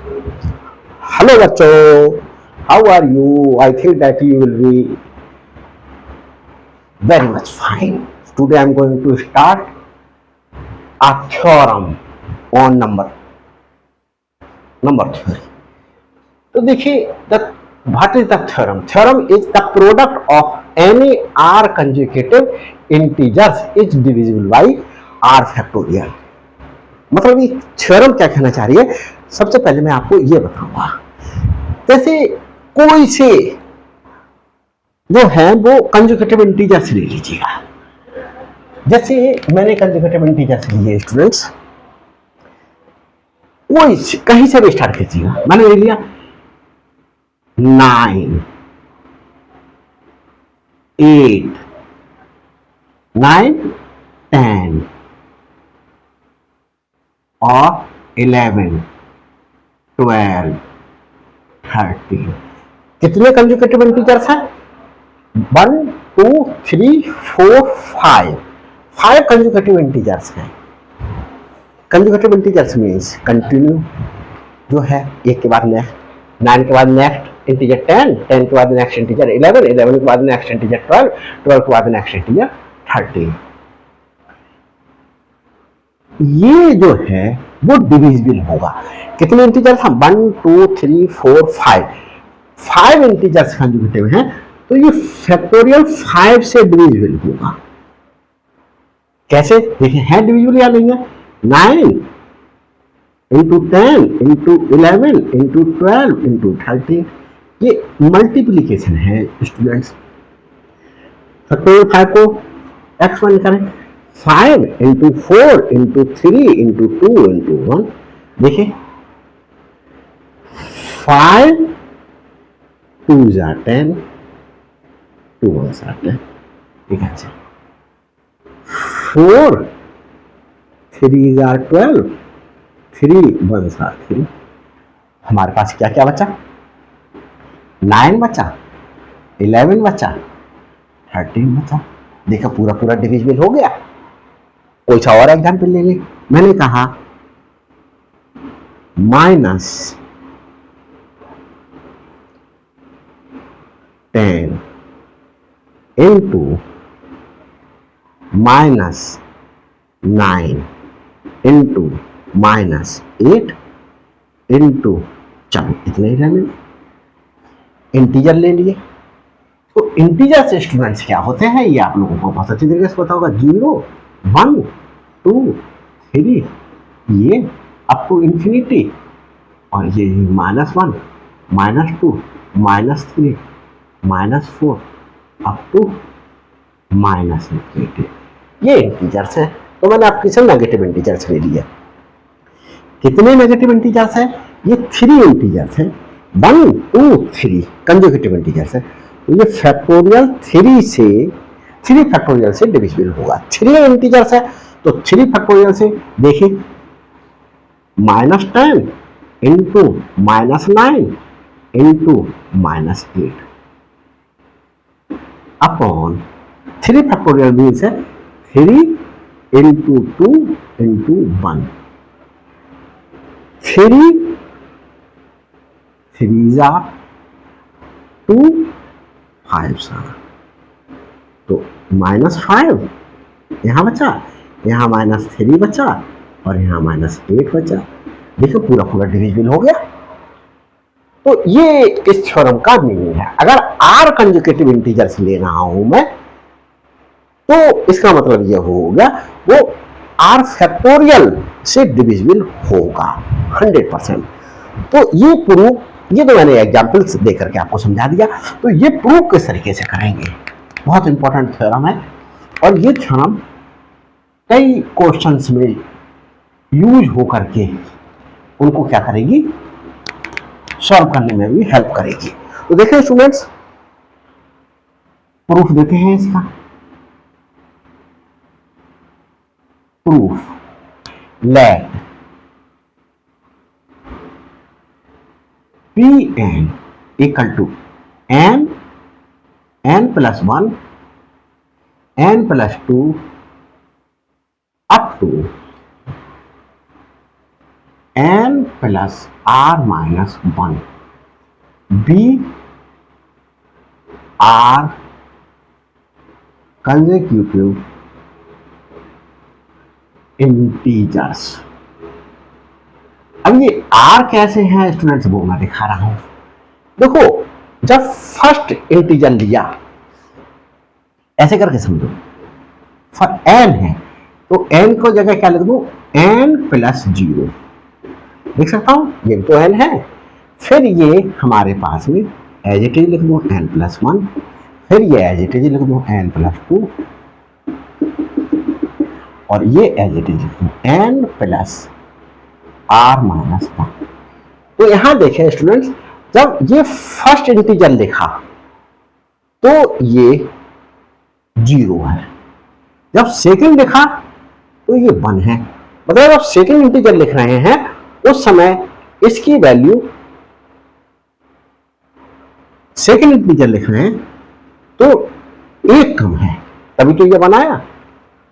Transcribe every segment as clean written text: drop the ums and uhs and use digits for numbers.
Hello बच्चों, how are you? I think that you will be very much fine. Today I am going to start a theorem on number theory. तो देखिए the what is the theorem? Theorem is the product of any r conjugative integers is divisible by r factorial. मतलब ये theorem क्या कहना चाह रही है? सबसे पहले मैं आपको ये बताऊंगा, जैसे कोई से जो है वो कंजुगेटिव इंटीजर्स ले लीजिएगा। जैसे मैंने कंजुगेटिव इंटीजर्स लिए स्टूडेंट्स, कोई कहीं से भी स्टार्ट कीजिएगा। मैंने ले लिया 9, 8, 9, 10 और 11, 12, 13। कितने कंजुगेटिव इंटीजर्स हैं? 1, 2, 3, 4, 5। 5 कंजुगेटिव इंटीजर्स हैं। कंजुगेटिव इंटीजर्स मीन्स कंटिन्यू जो है, एक के बाद नेक्स्ट, 9 के बाद नेक्स्ट इंटीजर 10, 10 के बाद नेक्स्ट इंटीजर 11, 11 के बाद नेक्स्ट इंटीजर 12, 12 के बाद नेक्स्ट इंटीजर 13। ये जो है वो डिविजिबल होगा। कितने इंटीजर्स हैं? 1, 2, 3, 4, 5। 5 इंटीजर्स कंजुगेटिव हैं, तो ये फैक्टोरियल 5 से डिविजिबल होगा। कैसे? देखिए है डिविजिबल या नहीं है? 9 इंटू 10 इंटू 11 इंटू 12 इंटू 13, ये मल्टीप्लीकेशन है स्टूडेंट्स। फैक्टोरियल 5 को x1 करें, 5 इंटू 4 इंटू 3 इंटू 2 इंटू 1। देखिए 5 2s are 10, 2 1s are 10। ठीक है, 4 3s are 12, 3 1s are 3। हमारे पास क्या क्या बचा? 9 बचा, 11 बचा, 13 बचा। देखा पूरा पूरा डिविजिबल हो गया। कोई सा और एग्जाम्पल ले लें। मैंने कहा -10 इंटू -9 इंटू -8 इंटू, चलो इतने ही रहने, इंटीजर ले लिए। तो इंटीजर से स्टूडेंट्स क्या होते हैं ये आप लोगों को बहुत अच्छी तरीके से पता होगा। 0, 1, 2, 3, ये अप टू इंफिनिटी, और ये -1, -2, -3, -4 अप टू -infinity, ये इंटीजर्स है। तो मैंने आपकी सब नेगेटिव इंटीजर्स ले लिया। कितने नेगेटिव इंटीजर्स हैं? ये 3 इंटीजर्स हैं। 1, 2, 3 कंजुगेटिव इंटीजर्स है। तो ये फैक्टोरियल 3 फैक्टोरियल से डिविजिबल होगा। 3 इंटीजर्स है तो 3 फैक्टोरियल से देखिए -10 into -9 into -8 upon 3 factorial means है 3 into 2 into 1। 3 3s are 2, 5s are, तो -5 यहाँ बचा, यहाँ -3 बचा और यहाँ -8 बचा। देखो पूरा पूरा डिविजिबल हो गया। तो ये इस थ्योरम का मीनिंग है। अगर आर कंजुगेटिव इंटीजर्स ले रहा हूं मैं, तो इसका मतलब ये होगा वो आर फैक्टोरियल से डिविजिबल होगा 100%। तो ये प्रूफ, ये तो मैंने एग्जाम्पल्स दे करके आपको समझा दिया। तो ये प्रूफ किस तरीके से करेंगे, बहुत इंपॉर्टेंट थ्योरम है। और ये थ्योरम कई क्वेश्चंस में यूज हो करके उनको क्या करेगी, सॉल्व करने में भी हेल्प करेगी। तो देखिए स्टूडेंट्स, प्रूफ देते हैं इसका। Proof let Pn equal to n plus 1 n plus 2 up to n plus r minus 1 be r consecutive integers. अब ये आर कैसे हैं स्टूडेंट्स, वो मैं दिखा रहा हूं। देखो, जब फर्स्ट इंटीजर लिया, ऐसे करके समझो, एन है तो एन को जगह क्या लिख दूं, एन प्लस 0 लिख सकता हूं, ये तो एन है। फिर ये हमारे पास में एज इट इज लिख दूं एन प्लस 1, फिर ये एज इट इज लिख दूं एन प्लस 2, और ये एज इट इज लिख दूं एन प्लस आर माइनस 1। तो यहां देखें स्टूडेंट्स, जब ये फर्स्ट इंटीजर लिखा तो ये 0 है, जब सेकंड लिखा तो ये 1 है। मतलब जब सेकंड इंटीजर लिख रहे हैं उस समय इसकी वैल्यू, सेकंड इंटीजर लिख रहे हैं तो 1 कम है, तभी तो ये बनाया।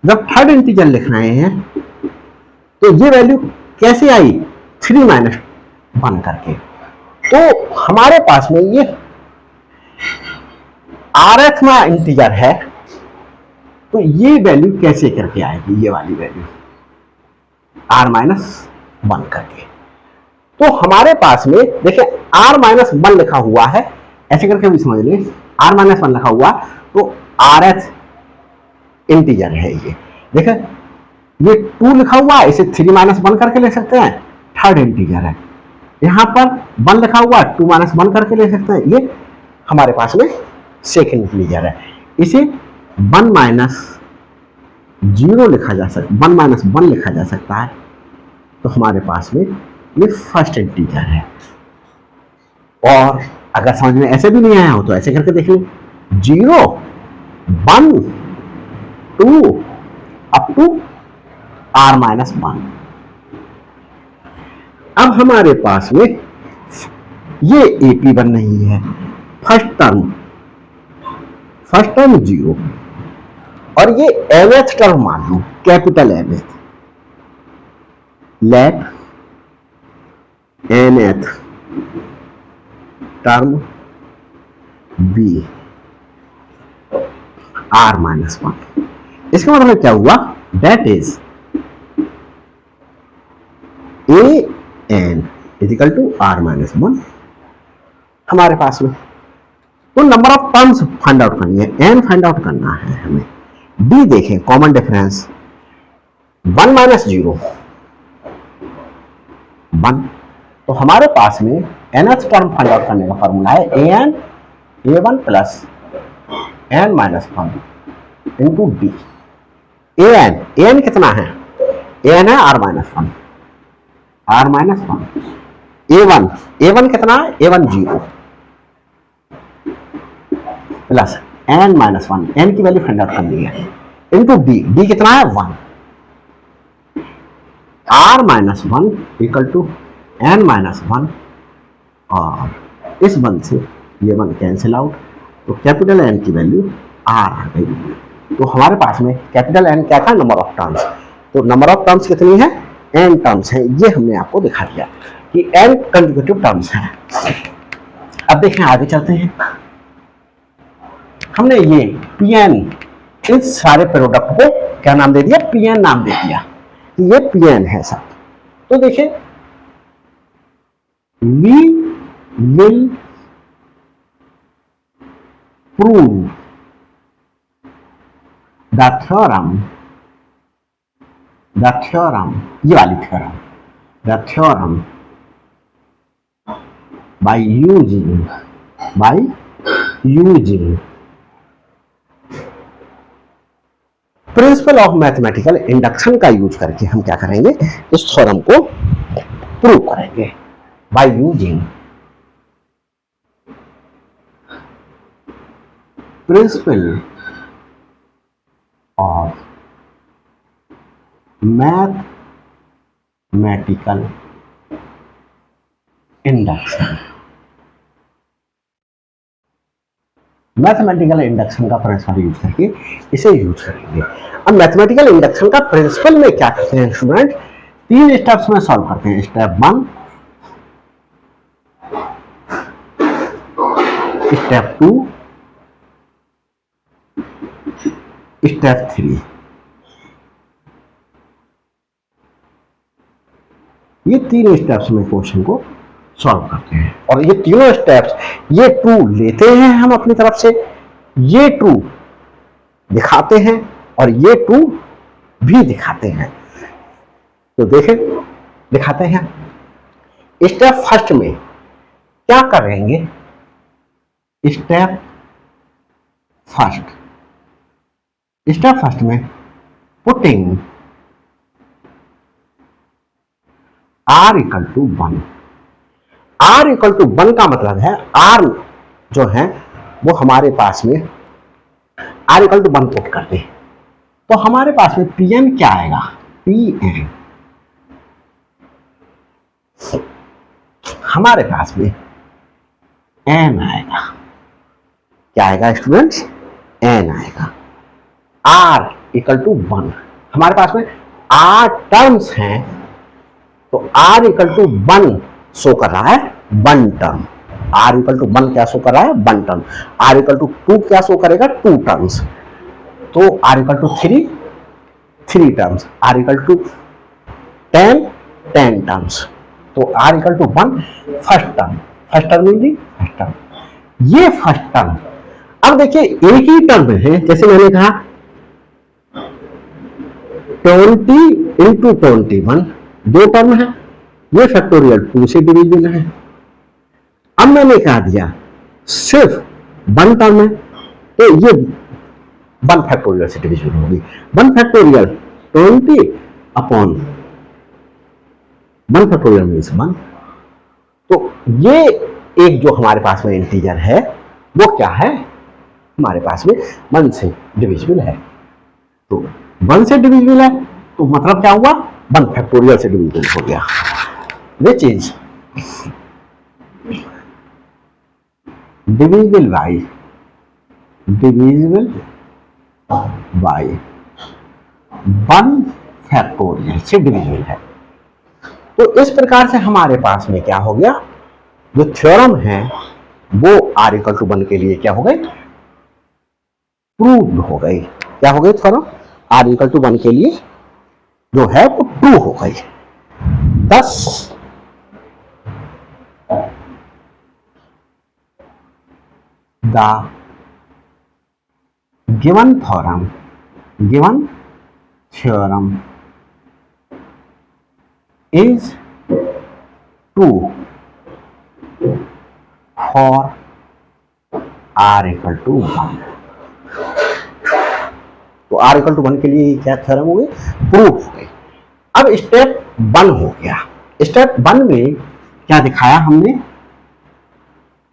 जब थर्ड इंटीजर लिख रहे हैं तो ये वैल्यू कैसे आई, 3 माइनस 1 करके। तो हमारे पास में ये आरएथमा इंटीजर है, तो ये वैल्यू कैसे करके आएगी, ये वाली वैल्यू आर माइनस 1 करके। तो हमारे पास में देखिए आर माइनस 1 लिखा हुआ है, ऐसे करके भी समझ लें, आर माइनस 1 लिखा हुआ तो आर एथ इंटीजर है ये। देखिए ये 2 लिखा हुआ है, इसे 3 माइनस 1 करके ले सकते हैं, थर्ड इंटीजर है। यहां पर 1 लिखा हुआ है, 2 माइनस 1 करके ले सकते हैं, ये हमारे पास में सेकेंड इंटीजर है। इसे 1 माइनस 0 लिखा जा सकता, 1 माइनस 1 लिखा जा सकता है। तो हमारे पास में ये फर्स्ट इंटीजर है। और अगर समझ में ऐसे भी नहीं आया हो तो ऐसे करके देख लें, 0 1 2 अप टू आर माइनस 1। अब हमारे पास में ये एपी बन नहीं है, फर्स्ट टर्म 0 और ये एनएथ टर्म मान लो, capital nth, let nth term be r minus 1। इसका मतलब क्या हुआ, that is a n equal to r minus 1 हमारे पास में। तो number of terms find out करनी है, एन फाइंड आउट करना है हमें। डी देखें, कॉमन डिफरेंस 1 माइनस 0 1, तो हमारे पास में nth टर्म फाइंड आउट करने का फॉर्मूला है an a1 plus n minus 1 into D. an कितना है, an है r minus 1, r minus 1, a1 कितना है, a1 0 plus n minus 1, n की वैल्यू फाइंड आउट करनी है, इंटू डी कितना है 1, r minus 1 equal to n minus 1, और इस 1 से ये 1 कैंसिल आउट, तो कैपिटल N की वैल्यू r आ गई। तो हमारे पास में कैपिटल N क्या था, नंबर ऑफ टर्म्स। तो नंबर ऑफ टर्म्स कितनी है, n टर्म्स है, ये हमने आपको दिखा दिया कि n कंसेक्यूटिव टर्म्स हैं। अब देखें आगे चलते हैं। हमने ये Pn, इस सारे प्रोडक्ट को क्या नाम दे दिया, Pn नाम दे दिया कि ये Pn है सब। तो देखिए we will prove the theorem, ये वाली theorem, the theorem by using principle of mathematical induction का यूज करके हम क्या करेंगे, इस थ्योरम को प्रूव करेंगे by using principle of mathematical induction। Mathematical induction का प्रिंसिपल यूज करके इसे यूज करेंगे। अब मैथमेटिकल इंडक्शन का प्रिंसिपल में क्या करते हैं स्टूडेंट, 3 स्टेप्स में सॉल्व करते हैं। Step 1, step 2, step 3। ये 3 स्टेप्स में क्वेश्चन को सॉल्व करते हैं और ये तीनों स्टेप्स, ये ट्रू लेते हैं हम अपनी तरफ से, ये ट्रू दिखाते हैं और ये ट्रू भी दिखाते हैं। तो देखें, दिखाते हैं। स्टेप फर्स्ट में क्या करेंगे? स्टेप फर्स्ट में putting r equal to 1। r equal to 1 का मतलब है r जो है वो हमारे पास में r इक्वल टू 1 पुट करते हैं तो हमारे पास में pn क्या आएगा? pn हमारे पास में n आएगा। क्या आएगा स्टूडेंट्स? n आएगा। r इक्वल टू 1 हमारे पास में r टर्म्स हैं तो r इक्वल टू 1 शो कर रहा है 1 टर्म। r इक्वल टू 1 क्या शो कर रहा है? 1 टर्म। r इक्वल टू 2 क्या शो करेगा? 2 टर्म्स। तो r equal to 3 terms. r equal to 10 terms. तो r equal to 1 first term mean first term. ये फर्स्ट टर्म, अब देखिए एक ही टर्म है, जैसे मैंने कहा 20 इंटू 21 2 टर्म है, ये फैक्टोरियल 2 से डिविजिबल है। अब मैंने कहा दिया सिर्फ 1 टर्म है तो ये 1 फैक्टोरियल से डिविजिबल होगी। 1 फैक्टोरियल 20 अपॉन 1 फैक्टोरियल मीन्स 1। तो ये एक जो हमारे पास में इंटीजर है वो क्या है? हमारे पास में 1 से डिविजिबल है। तो 1 से डिविजिबल है तो मतलब क्या हुआ? 1 फैक्टोरियल से डिविजिबल हो गया। विच इज डिविजिबल बाय 1 फैक्टोरियल से डिविजिबल है। तो इस प्रकार से हमारे पास में क्या हो गया? जो थ्योरम है वो r इक्वल टू 1 के लिए क्या हो गए? प्रूव्ड हो गई। क्या हो गई? थ्योरम r इक्वल टू 1 के लिए जो है वो ट्रू हो गई। thus the given theorem is true for r equal to 1। तो r इक्वल टू 1 के लिए क्या थ्योरम हो गई? प्रूफ हो गई। अब स्टेप 1 हो गया। स्टेप 1 में क्या दिखाया हमने?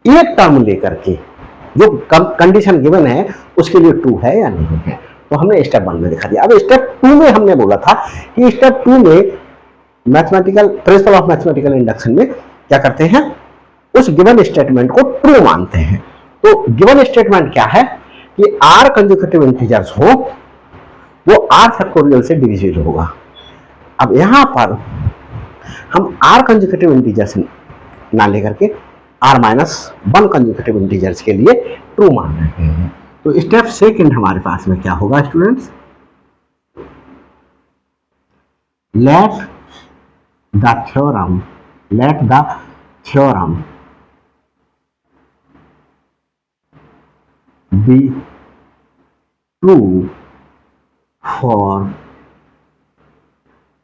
एक टर्म लेकर के जो कंडीशन गिवन है उसके लिए ट्रू है या नहीं है, तो हमने स्टेप 1 में दिखा दिया। अब स्टेप 2 में हमने बोला था कि स्टेप 2 में mathematical principle of mathematical induction में क्या करते हैं? उस गिवन स्टेटमेंट को ट्रू मानते हैं। तो गिवन स्टेटमेंट क्या है कि r कंसेक्यूटिव इंटीजर्स हो वो r फैक्टोरियल से डिविजिबल होगा। अब यहां पर हम r कंसेक्यूटिव इंटीजर्स ना लेकर के r-1 कंसेक्यूटिव इंटीजर्स के लिए ट्रू मान रहे हैं। तो स्टेप सेकंड हमारे पास में क्या होगा students? Let the theorem be true for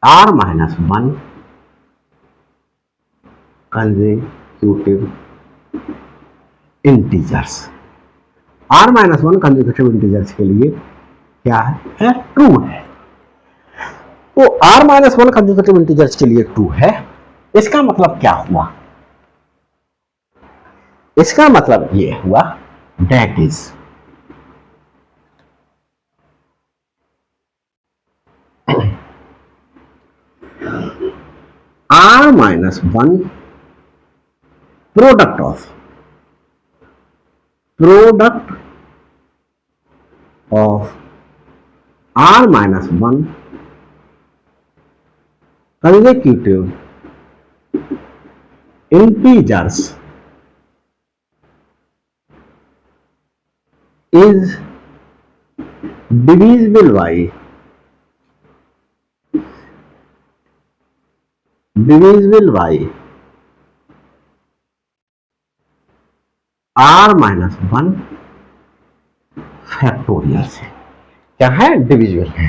r-1 consecutive integers. r-1 consecutive integers के लिए क्या है? ट्रू है। तो r-1 कंसेक्यूटिव इंटीजर्स के लिए ट्रू है। इसका मतलब क्या हुआ? इसका मतलब ये हुआ that is r-1 product of r-1 consecutive integers is divisible by r minus one factorial से। क्या है? डिविजिबल है।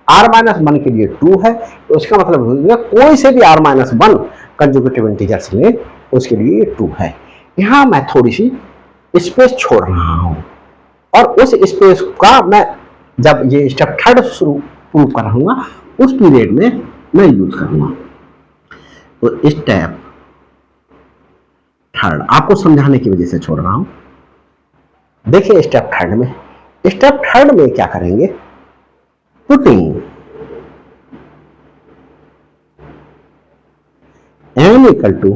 r माइनस वन के लिए 2 है, तो इसका मतलब हो गया कोई से भी r minus one conjugative integers ले उसके लिए 2 है। यहां मैं थोड़ी सी स्पेस छोड़ रहा हूं और उस स्पेस का मैं जब ये स्टेप थर्ड शुरू प्रूव कर रहूंगा उस पीरियड में मैं यूज करूंगा। तो स्टेप थर्ड आपको समझाने की वजह से छोड़ रहा हूं। देखिए स्टेप थर्ड में क्या करेंगे, putting n equal to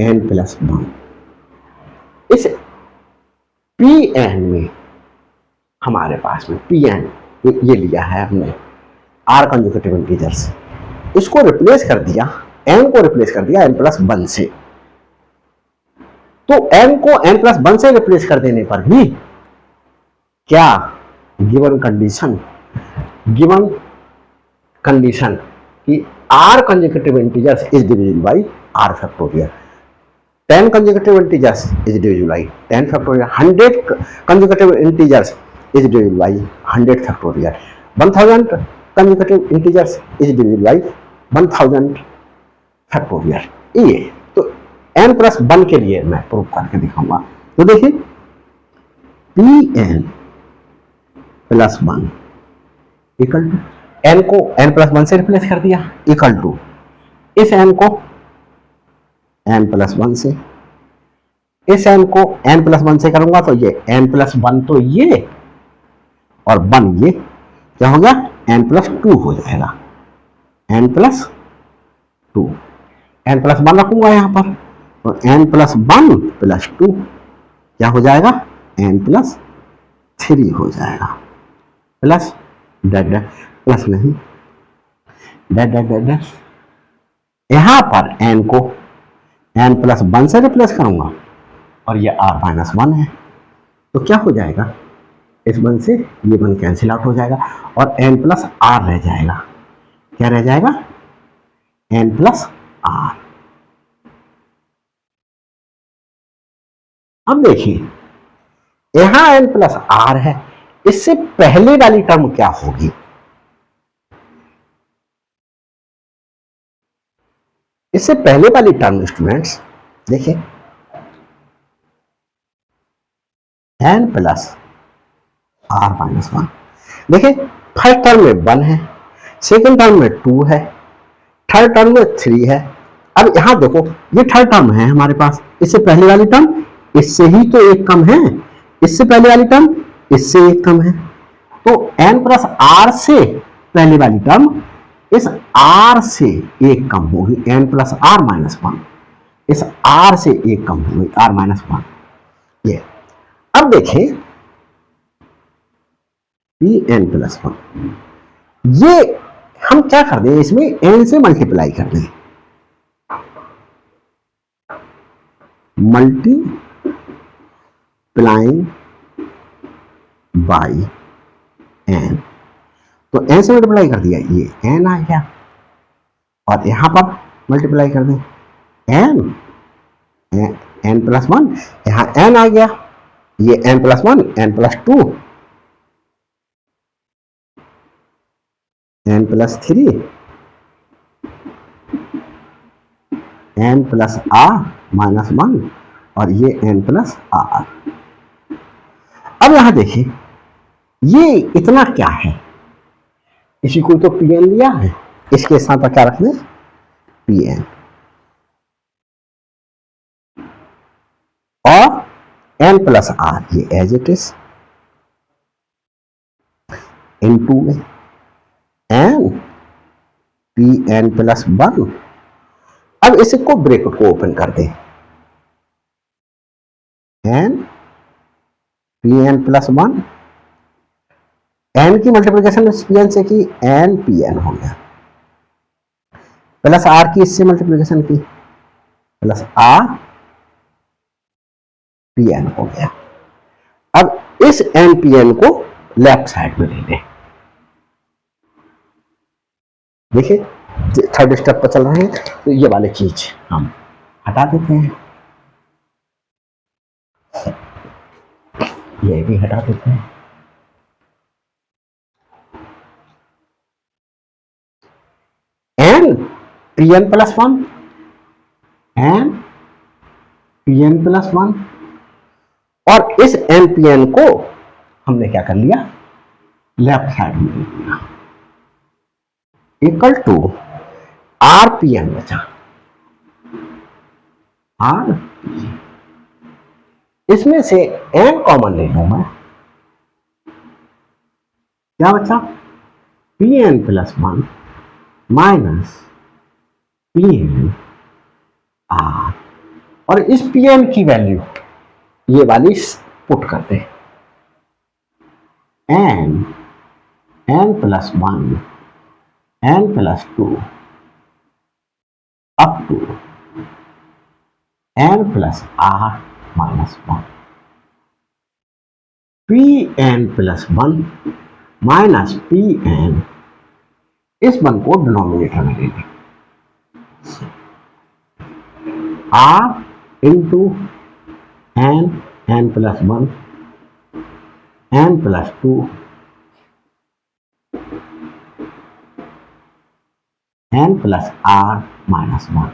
n plus one, इस Pn में हमारे पास में Pn ये लिया है हमने r कंजुगेटिव इंटीजर्स, इसको रिप्लेस कर दिया, n को रिप्लेस कर दिया n प्लस वन से। तो n को n प्लस वन से रिप्लेस कर देने पर भी क्या गिवन कंडीशन कि r conjugative integers is divisible by r factorial, 10 conjugative integers is divisible by 10 factorial, 100 conjugative integers is divisible by 100 factorial, 1000 conjugative integers is divisible by 1000 factorial. ये तो n plus one के लिए मैं prove करके दिखाऊंगा। तो देखिए Pn plus one equal to n को n प्लस वन से रिप्लेस कर दिया, इक्वल टू इस n को n प्लस वन से, इस n को n प्लस वन से करूंगा तो ये n प्लस वन तो ये और वन ये क्या हो गया n प्लस टू हो जाएगा, n plus two, n plus one रखूंगा यहां पर तो n plus one plus two क्या हो जाएगा n प्लस थ्री हो जाएगा, प्लस डेड प्लस नहीं डेड यहां पर n को n प्लस वन से रिप्लेस करूंगा और ये r माइनस वन है तो क्या हो जाएगा, इस वन से ये वन कैंसिल आउट हो जाएगा और n प्लस r रह जाएगा। क्या रह जाएगा? n plus r। अब देखिए यहां n प्लस r है, इससे पहले वाली टर्म क्या होगी, इससे पहले वाली टर्म स्टूडेंट्स देखिए n plus r minus one, देखिए फर्स्ट टर्म में वन है, सेकेंड टर्म में टू है, थर्ड टर्म में थ्री है। अब यहां देखो ये थर्ड टर्म है हमारे पास, इससे पहले वाली टर्म इससे ही तो एक कम है, इससे पहले वाली टर्म इससे एक कम है, तो n प्लस r से पहले वाली टर्म इस r से एक कम होगी, n plus r minus one इस r से एक कम होगी r माइनस वन। ये अब देखें Pn प्लस वन, ये हम क्या कर दें इसमें n से मल्टीप्लाई कर दें, मल्टीप्लाइंग बाई n, तो n से मल्टीप्लाई कर दिया ये n आ गया और यहां पर मल्टीप्लाई कर दें n प्लस वन, यहां n आ गया, ये n plus one n plus two n plus three n plus r minus one और ये n प्लस r। अब यहां देखिए ये इतना क्या है, इसी को तो Pn लिया है, इसके साथ पर क्या रख दें Pn और n प्लस r ये एज इट इज इनटू में n Pn प्लस वन। अब इसको ब्रैकेट को ओपन कर दें n Pn plus one, n की मल्टीप्लिकेशन Pn से की n Pn हो गया, प्लस आर की इससे मल्टीप्लीकेशन की, प्लस आर पी एन हो गया। अब इस एन पी एन को लेफ्ट साइड में ले लें। देखिए थर्ड स्टेप पर चल रहे हैं तो ये वाली चीज हम हटा देते हैं, ये भी हटा देते हैं। N P n plus one, n P n plus one, और इस एन पी एन को हमने क्या कर लिया, लेफ्ट साइड में ले लिया, equal to r P n बचा, आर, इसमें से एन कॉमन ले लूं मैं, क्या बचा, P n plus one minus P n r, और इस पी एन की वैल्यू ये वाली पुट करते हैं, n plus one, n plus two up to n plus r minus one, P n plus one minus P n, इस one को denominator में ले लें, r into n plus one, n plus two, n plus r minus one,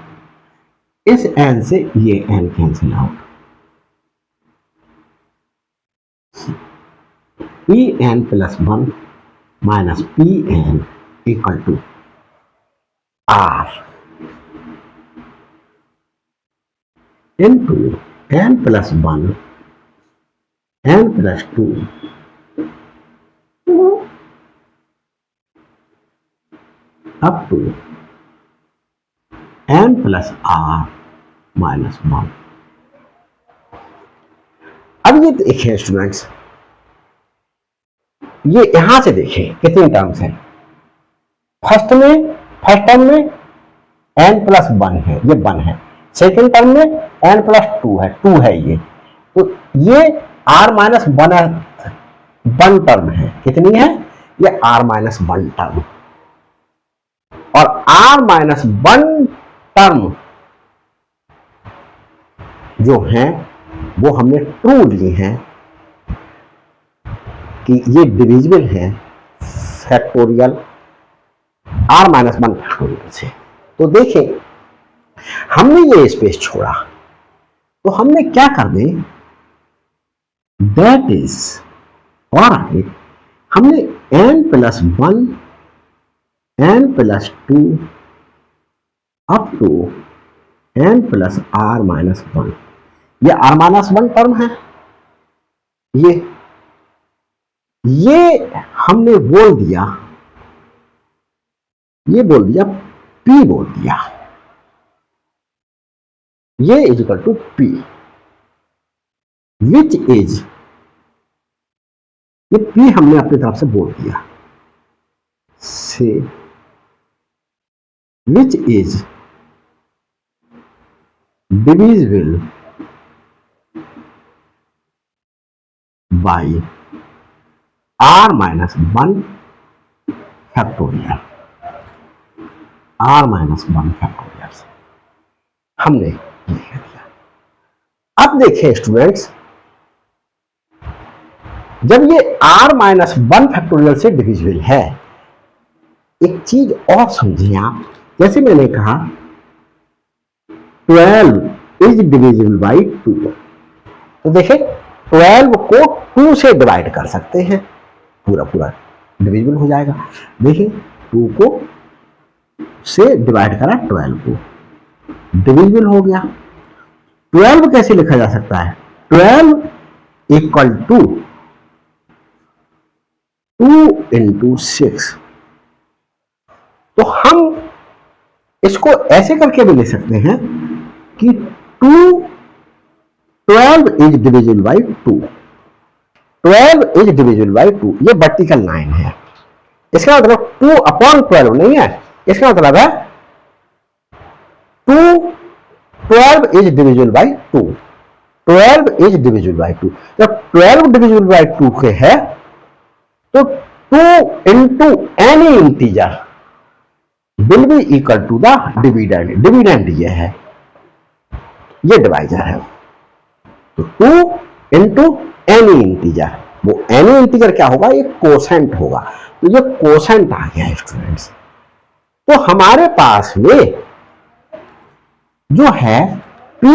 इस n से ये n cancel out, P n plus one minus P n equal to r into n plus one, n plus two up to n plus r minus one. अब ये देखिए students, ये यहां से देखिए कितनी टर्म्स हैं। फर्स्ट टर्म में एन प्लस वन है, ये वन है। सेकेंड टर्म में एन प्लस टू है, टू है ये, तो ये आर माइनस वन टर्म है। कितनी है ये, आर माइनस वन टर्म, और आर माइनस वन टर्म जो है वो हमने ट्रू ली है कि ये डिविजिबल है factorial r minus one factorial से। तो देखें हमने ये स्पेस छोड़ा तो हमने क्या कर दे, दैट इज, और हमने n plus one, n plus two up to n plus r minus one, ये आर माइनस वन टर्म है, ये हमने बोल दिया, ये बोल दिया P बोल दिया, ये is equal to P which is, ये P हमने अपनी तरफ से बोल दिया, say which is divisible by r minus one factorial, r minus one factorial से हमने लिख दिया। अब देखिए स्टूडेंट्स, जब ये आर माइनस वन फैक्टोरियल से डिविजिबल है, एक चीज और समझिए आप, जैसे मैंने कहा 12 इज डिविजिबल बाई 2, तो देखिए 12 को 2 से डिवाइड कर सकते हैं, पूरा डिविजिबल हो जाएगा। देखिए 2 को से डिवाइड करा 12 को, डिविजिबल हो गया। 12 कैसे लिखा जा सकता है, 12 इक्वल टू 2 इंटू 6, तो हम इसको ऐसे करके भी लिख सकते हैं कि 12 is divisible by 2, 12 is divisible by 2, ये वर्टिकल लाइन है। इसका मतलब 2 अपॉन 12 नहीं है, इसका मतलब है 2 12 is divisible by 2, 12 is divisible by 2। जब 12 डिविजिबल बाई 2 के है तो 2 into any integer will be equal to the dividend. Dividend ये है, ये डिवाइजर है। तो 2 इंटू एनी इंटीजर, वो एनी इंटीजर क्या होगा, ये कोसेंट होगा। तो ये कोसेंट आ गया स्टूडेंट्स। तो हमारे पास में जो है P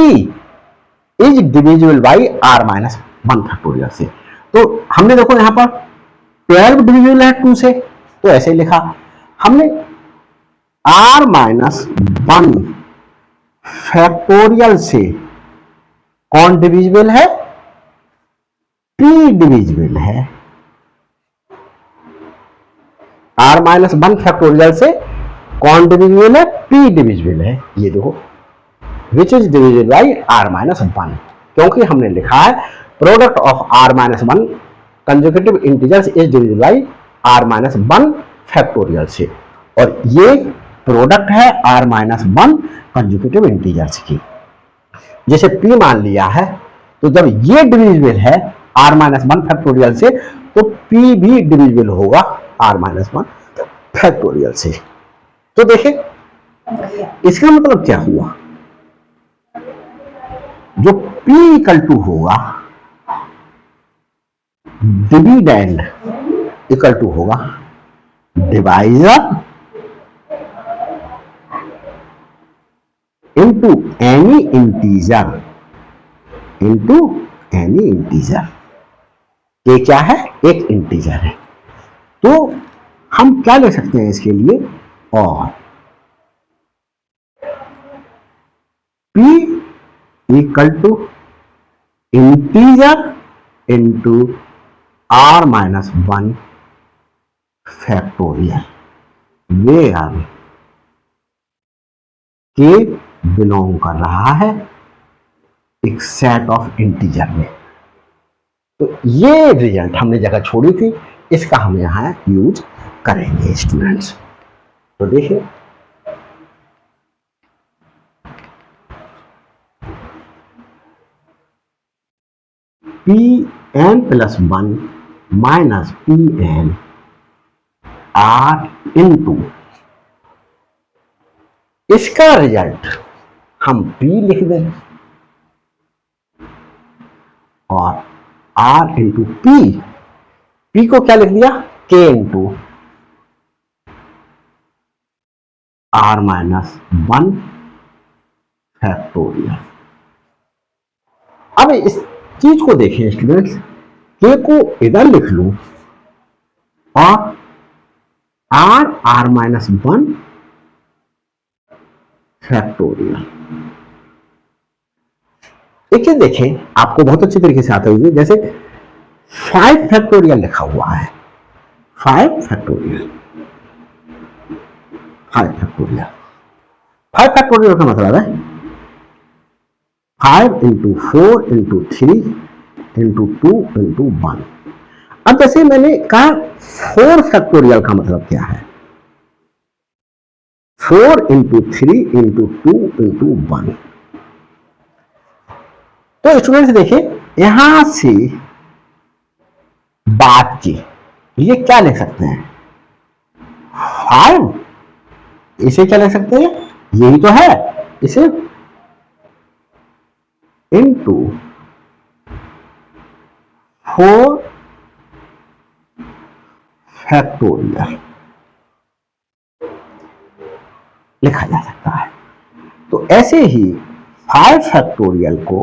is divisible by R minus 1 factorial से। तो हमने देखो यहां पर 12 डिविजिबल है 2 से, तो ऐसे ही लिखा हमने। R माइनस 1 फैक्टोरियल से कौन डिविजिबल है, P डिविजिबल है। R माइनस 1 फैक्टोरियल से कौन डिविजिबल है, P डिविजिबल है। ये देखो विच is divisible by R minus 1, क्योंकि हमने लिखा है product of R minus 1 consecutive integers is divisible by R minus 1 factorial से, और ये प्रोडक्ट है R माइनस 1 कंसेक्यूटिव इंटीजर्स की। जैसे P मान लिया है, तो जब ये डिविजिबल है R माइनस 1 फैक्टोरियल से, तो P भी डिविजिबल होगा R माइनस 1 फैक्टोरियल से। तो देखें इसका मतलब क्या हुआ, जो P इक्वल टू होगा डिविडेंड इक्वल टू होगा divisor into any integer into any integer. ये क्या है, एक इंटीजर है। तो हम क्या ले सकते हैं इसके लिए, और P equal to integer into R minus 1 factorial, where k belong कर रहा है एक सेट ऑफ इंटीजर में। तो ये रिजल्ट हमने जगह छोड़ी थी, इसका हम यहां यूज करेंगे स्टूडेंट्स। तो देखिए Pn plus 1 minus Pn R into, इसका रिजल्ट हम P लिख दें और R इंटू P को क्या लिख दिया, K into R minus 1 factorial. अब इस चीज को देखें स्टूडेंट्स, K को इधर लिख लूं और R माइनस 1 फैक्टोरियल। एक चीज देखें, आपको बहुत अच्छी तरीके से आता है, जैसे 5 फैक्टोरियल लिखा हुआ है, 5 फैक्टोरियल, 5 फैक्टोरियल। 5 फैक्टोरियल का मतलब है 5 इंटू 4 इंटू 3 इंटू 2 इंटू 1। अब जैसे मैंने कहा 4 फैक्टोरियल का मतलब क्या है, 4 इंटू 3 इंटू 2 इंटू 1। तो स्टूडेंट्स देखिए यहां से बात की, ये क्या लिख सकते हैं 5, इसे क्या लिख सकते हैं, यही तो है, इसे इंटू 4 फैक्टोरियल लिखा जा सकता है। तो ऐसे ही 5 फैक्टोरियल को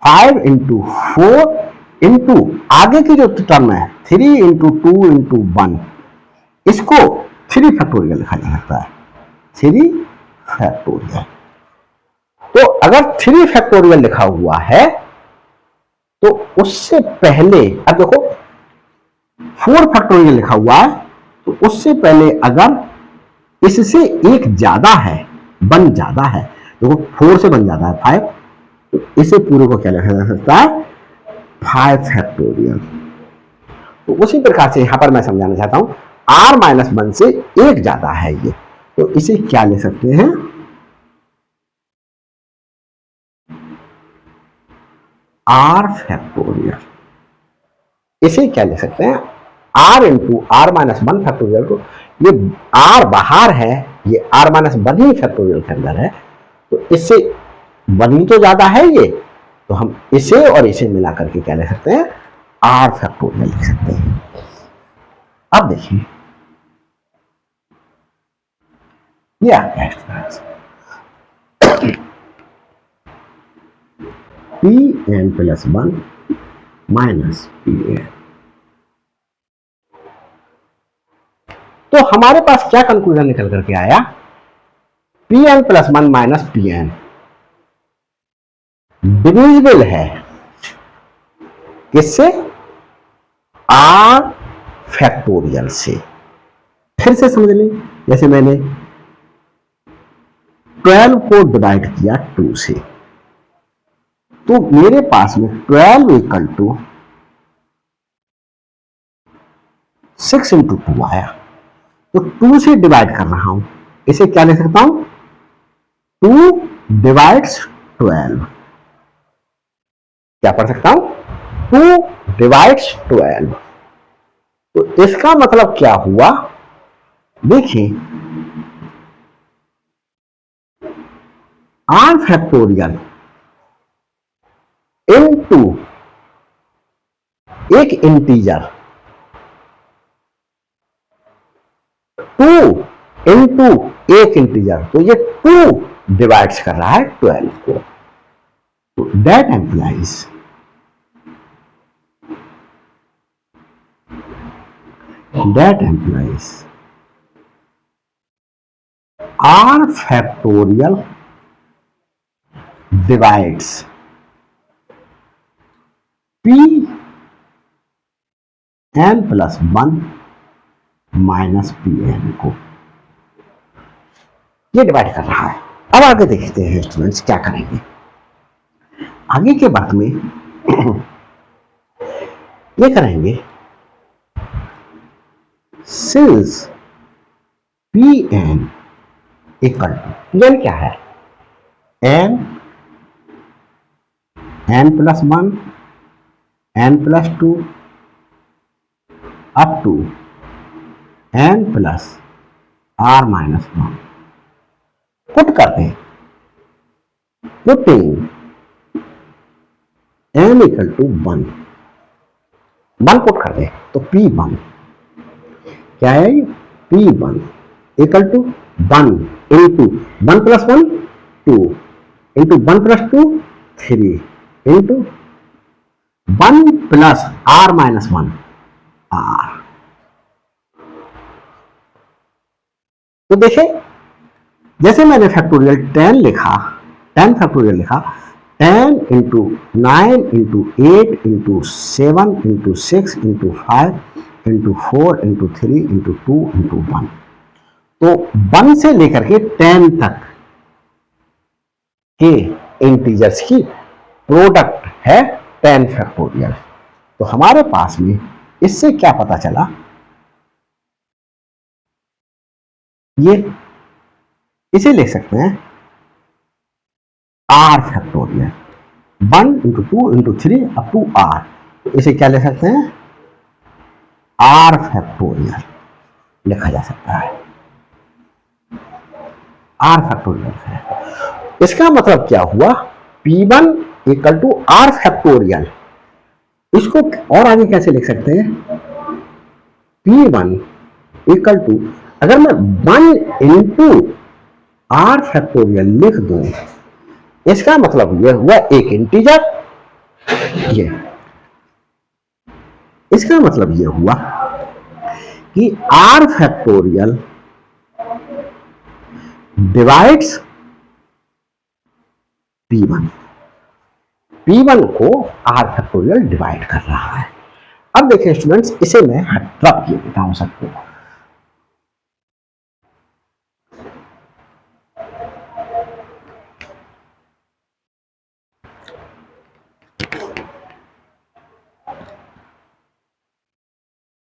5 इंटू 4 इंटू आगे की जो टर्म है 3 इंटू 2 इंटू 1, इसको 3 फैक्टोरियल लिखा जा सकता है, 3 फैक्टोरियल। तो अगर 3 फैक्टोरियल लिखा हुआ है तो उससे पहले, अब देखो 4 फैक्टोरियल लिखा हुआ है, तो उससे पहले अगर इससे एक ज्यादा है, 1 ज्यादा है, देखो 4 से 1 ज्यादा है 5, तो इसे पूरे को क्या लिखा जा सकता है 5 फैक्टोरियल। तो उसी प्रकार से यहां पर मैं समझाना चाहता हूं R माइनस 1 से एक ज्यादा है ये, तो इसे क्या ले सकते हैं आर फैक्टोरियल, इसे क्या लिख सकते हैं, r into r minus one factorial को, ये आर बाहर है, ये आर माइनस वन ही फैक्टोरियल के अंदर है, तो इससे वन ही तो ज्यादा है ये, तो हम इसे और इसे मिला करके क्या लिख सकते हैं, आर फैक्टोरियल लिख सकते हैं। अब देखिए ये आ गया इसका answer, P n plus one minus P n. तो हमारे पास क्या कंक्लूजन निकल करके आया, P n plus one minus P n divisible है किससे, आर फैक्टोरियल से। फिर से समझ लें, जैसे मैंने 12 को डिवाइड किया 2 से, तो मेरे पास में 12 इक्वल टू 6 इंटू 2 आया, तो 2 से डिवाइड कर रहा हूं, इसे क्या लिख सकता हूं, 2 डिवाइड्स 12, क्या पढ़ सकता हूं, 2 डिवाइड्स 12। तो इसका मतलब क्या हुआ, देखिए आर फैक्टोरियल इनटू एक इंटीजर 2 इंटू एक इंटीजर, तो ये 2 डिवाइड्स कर रहा है 12 को, तो that implies r factorial divides P n plus one minus P n को, ये डिवाइड कर रहा है। अब आगे देखते हैं स्टूडेंट्स क्या करेंगे, आगे के बात में ये करेंगे, since P n equal to, n क्या है, n n plus one n plus two up to n plus r minus one, put करते हैं, putting n equal to one, one put करते हैं, तो पी वन क्या है, P one equal to one into one plus one 2 into one plus 2 3 into one plus r minus one r. तो देखिए जैसे मैंने फैक्टोरियल 10 लिखा, 10 फैक्टोरियल लिखा, 10 into 9 into 8 into 7 into 6 into 5 into 4 into 3 into 2 into 1, तो 1 से लेकर के 10 तक के इंटीजर्स की प्रोडक्ट है 10 फैक्टोरियल। तो हमारे पास में इससे क्या पता चला, ये इसे लिख सकते हैं r factorial, 1 into 2 into 3 up to r, तो इसे क्या लिख सकते हैं, आर फैक्टोरियल लिखा जा सकता है, आर फैक्टोरियल है। इसका मतलब क्या हुआ, P1 equal to are factorial, इसको और आगे कैसे लिख सकते हैं, P1 इक्वल टू, अगर मैं 1 इंटू आर फैक्टोरियल लिख दूं, इसका मतलब यह हुआ एक इंटीजर, ये इसका मतलब यह हुआ कि are factorial divides P1, P1 को आर फैक्टोरियल डिवाइड कर रहा है। अब देखिए स्टूडेंट्स, इसे मैं रब किए देता हूं सबको,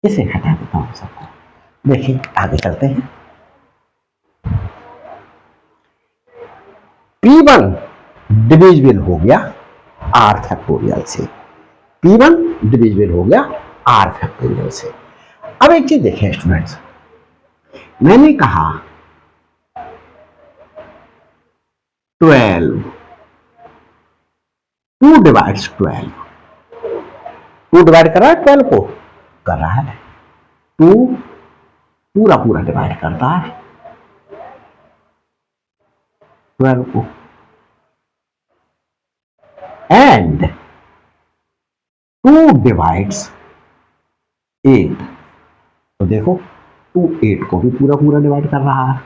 इसे हटा देता हूं सबको। देखिए आगे चलते हैं, P1 डिविजिबल हो गया आर फैक्टोरियल से, P1 डिविजिबल हो गया आर फैक्टोरियल से। अब एक चीज देखें स्टूडेंट्स, मैंने कहा 12, 2 डिवाइड्स 12, 2 डिवाइड कर रहा है 12 को, कर रहा है 2 पूरा पूरा डिवाइड करता है 12 को, एंड 2 डिवाइड्स 8, तो देखो 2 8 को भी पूरा पूरा डिवाइड कर रहा है।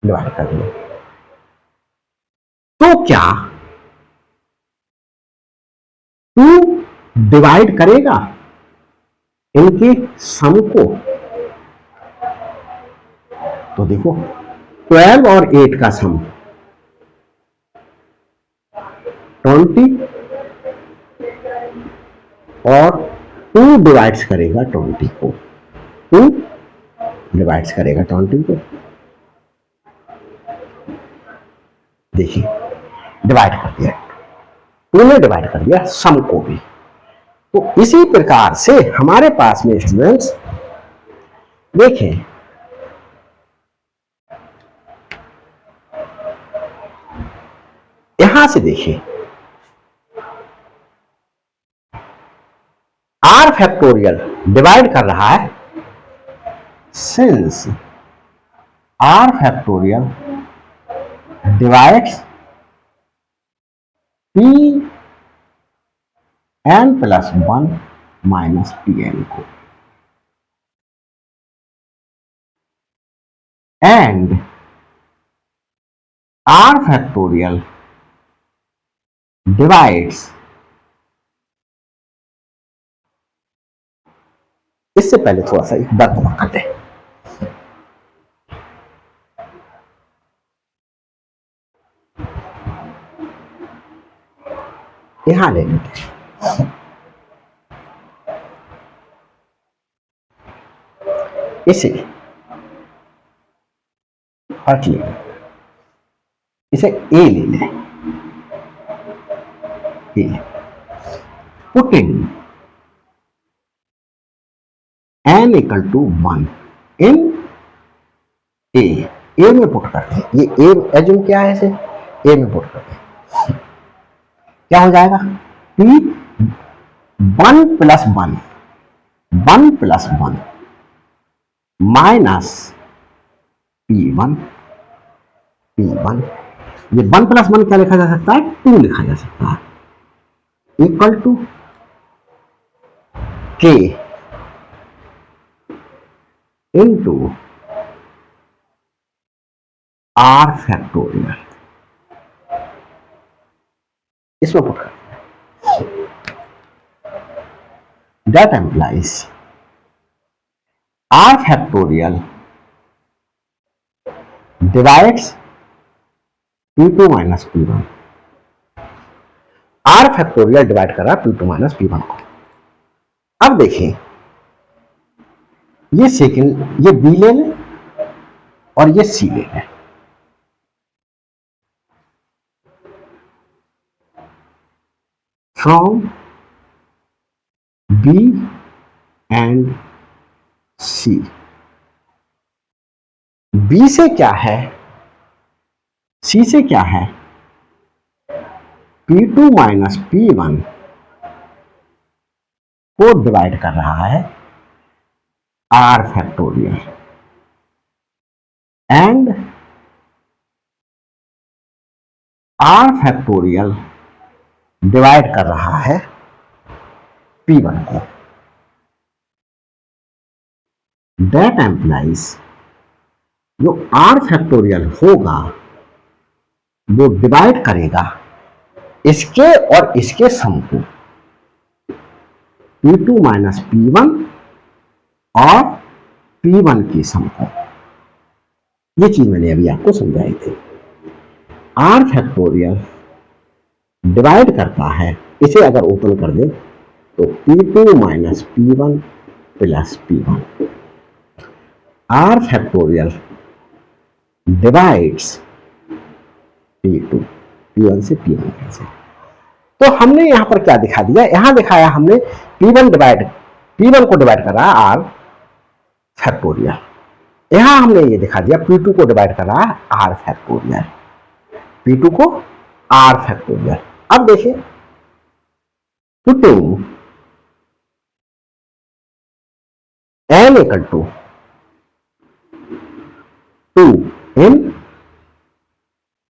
डिवाइड कर लो, तो क्या 2 डिवाइड करेगा इनके सम को? तो देखो 12 और 8 का सम 20, और 2 डिवाइड्स करेगा 20 को, 2 डिवाइड्स करेगा 20 को। देखिए डिवाइड कर दिया, 2 ने डिवाइड कर दिया सम को भी। तो इसी प्रकार से हमारे पास में स्टूडेंट्स देखें, यहां से देखिए आर फैक्टोरियल डिवाइड कर रहा है, since r factorial divides P n plus 1 minus P n को, एंड आर फैक्टोरियल डिवाइड्स, इससे पहले थोड़ा सा एक दर्द करते हैं। यहां ले लेते हैं, इसे हट ले, इसे ए ले लें, पुटिंग n इक्वल टू 1 इन ए में पुट करते हैं, ये ए एज्यूम क्या है, इसे ए में पुट करते हैं, क्या हो जाएगा p 1 plus 1, 1 plus 1 minus P1, ये 1 प्लस 1 क्या लिखा जा सकता है, 2 लिखा जा सकता है, equal to k into r factorial, इसमें पुट कर, that implies r factorial divides P2 minus P1, r factorial divide कर रहा है P2 माइनस P1 को। अब देखें ये सेकंड, ये बी ले लें और ये सी ले लें, from B and C, B से क्या है सी से क्या है, P2 माइनस P1 को डिवाइड कर रहा है r factorial, and r factorial divide कर रहा है P1 को, दैट एम्प्लाइज जो आर फैक्टोरियल होगा वो डिवाइड करेगा इसके और इसके सम को, P2 माइनस P1 और P1 की सम को। ये चीज मैंने अभी आपको समझाई थी। आर फैक्टोरियल डिवाइड करता है, इसे अगर ओपन कर दे तो P2 minus P1 plus P1, r factorial divides P2, P1 से P1 कैंसिल। तो हमने यहां पर क्या दिखा दिया, यहां दिखाया हमने P1 को डिवाइड कर रहा है R फैक्टोरियल, यहां हमने ये दिखा दिया P2 को डिवाइड कर रहा है R फैक्टोरियल, P2 को R फैक्टोरियल। अब देखिए putting n equal to 2 in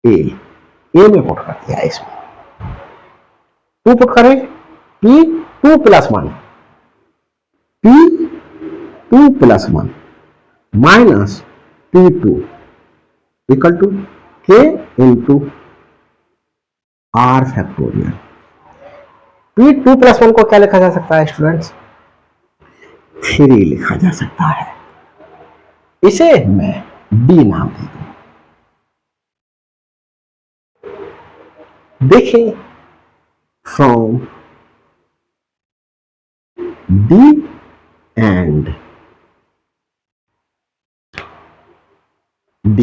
A में पुट कर दिया, इसमें 2 पुट करें, P2 plus 1, P2 plus 1 minus P2 equal to K into R factorial. P2 plus 1 को क्या लिखा जा सकता है स्टूडेंट्स? 3 लिखा जा सकता है, इसे मैं D नाम दे दूं। देखिए फ्रॉम D एंड D,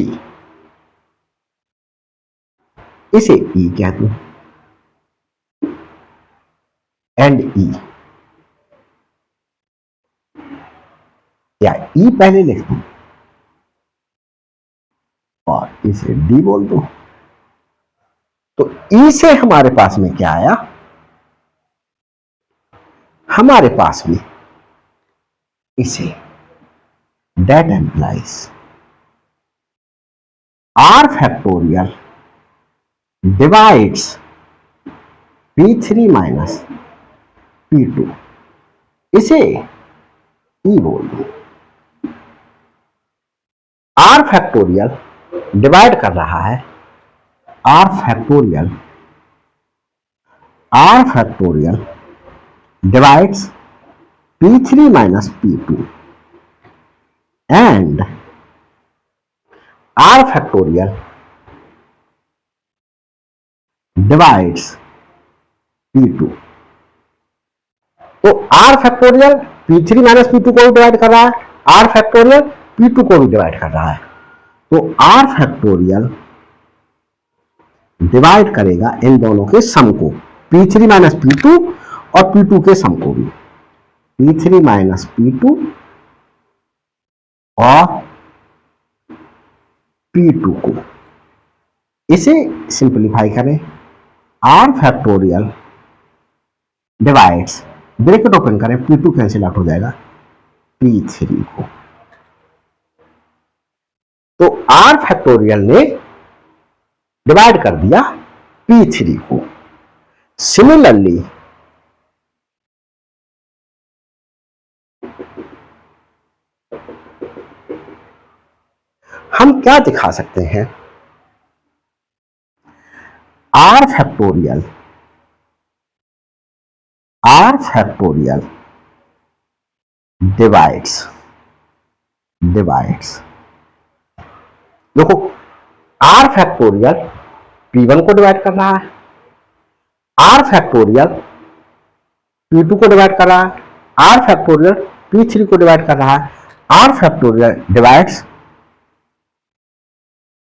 इसे E कह दूं एंड E, या E पहले लिख दूं और इसे D बोल दो। तो E से हमारे पास में क्या आया, हमारे पास में इसे that implies R factorial divides P3 minus P2, इसे E बोल दो। R फैक्टोरियल डिवाइड कर रहा है R factorial divides P3 minus P2 and R factorial divides P2। तो R factorial P3 minus P2 को भी डिवाइड कर रहा है, R फैक्टोरियल P2 को भी डिवाइड कर रहा है। तो R फैक्टोरियल डिवाइड करेगा इन दोनों के सम को, P3 माइनस P2 और P2 के सम को भी, P3 माइनस P2 और P2 को। इसे सिंपलीफाई करें, R factorial divides, bracket open करें, P2 कैंसिल आउट हो जाएगा, P3 को। तो R फैक्टोरियल ने डिवाइड कर दिया P3 को। सिमिलरली हम क्या दिखा सकते हैं, R फैक्टोरियल डिवाइड्स देखो R फैक्टोरियल P1 को डिवाइड कर रहा है, R फैक्टोरियल P2 को डिवाइड कर रहा है, R फैक्टोरियल P3 को डिवाइड कर रहा है, R factorial divides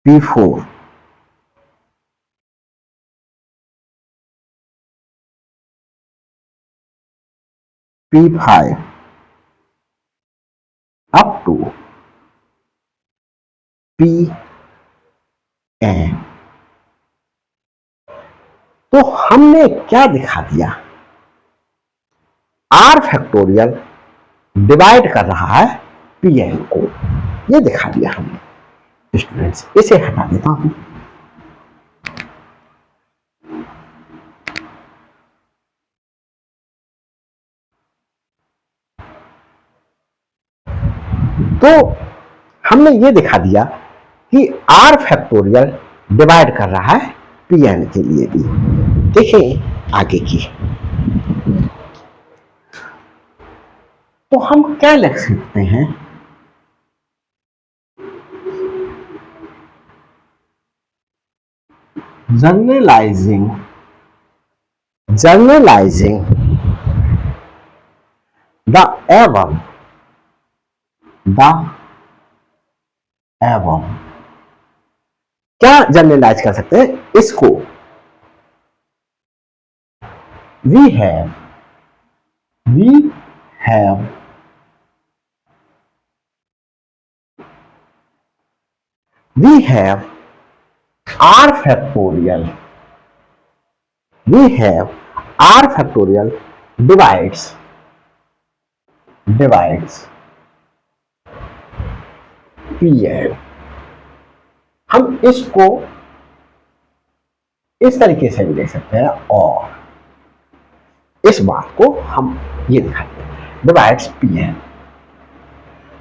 P4, P5 up to Pn। तो हमने क्या दिखा दिया, R फैक्टोरियल डिवाइड कर रहा है Pn को, ये दिखा दिया हमने स्टूडेंट्स। इसे हटा देता हूं। तो हमने ये दिखा दिया कि R फैक्टोरियल डिवाइड कर रहा है Pn के लिए भी। देखें आगे की, तो हम क्या लिख सकते हैं, जर्नलाइजिंग the above क्या जनरलाइज कर सकते हैं इसको? We have we have we have r factorial we have r factorial divides pn। हम इसको इस तरीके से भी देख सकते हैं और इस बात को हम ये दिखाते हैं डिवाइड्स pn।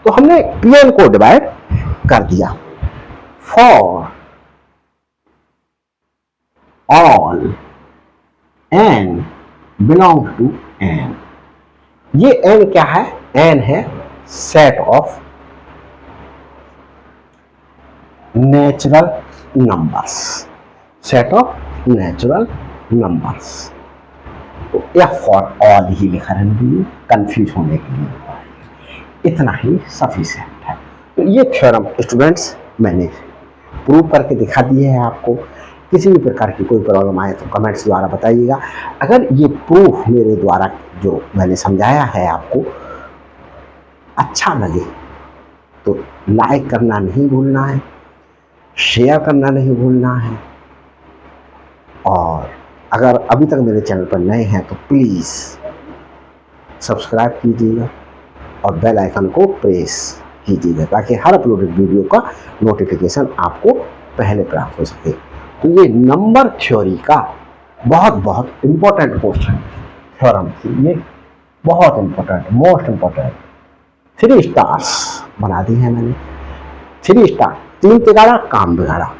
तो हमने pn को डिवाइड कर दिया। For all n belong to n। ये n क्या है? n है set of natural numbers, set of natural numbers. तो या फॉर ऑल ही लिखा रहने दीजिए कंफ्यूज होने के लिए, इतना ही सफिशिएंट है। तो ये थ्योरम स्टूडेंट्स मैंने प्रूव करके दिखा दिए हैं आपको। किसी भी प्रकार की कोई प्रॉब्लम आए तो कमेंट्स द्वारा बताइएगा। अगर ये प्रूफ मेरे द्वारा जो मैंने समझाया है आपको अच्छा लगे तो लाइक करना नहीं भूलना है, शेयर करना नहीं भूलना है, और अगर अभी तक मेरे चैनल पर नए हैं तो प्लीज़ सब्सक्राइब कीजिएगा और बेल आइकन को प्रेस कीजिएगा ताकि हर अपलोडेड वीडियो का नोटिफिकेशन आपको पहले प्राप्त हो सके। तो ये नंबर थ्योरी का बहुत इम्पोर्टेंट क्वेश्चन थ्योरम थी, ये बहुत इम्पोर्टेंट, मोस्ट इम्पोर्टेंट। 3 स्टार्स बना दी है मैंने। 3 स्टार, 3 तिगाड़ा काम बिगाड़ा।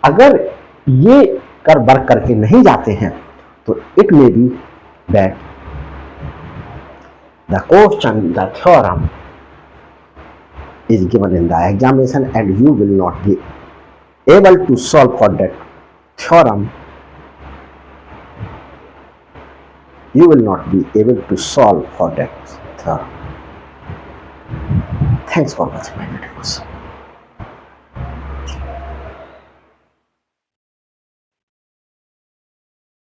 अगर ये कर वर्क करके नहीं जाते हैं तो it may be that the question, the theorem is given in the examination and you will not be able to solve for that theorem. You will not be able to solve for that theorem. Thanks for watching my videos.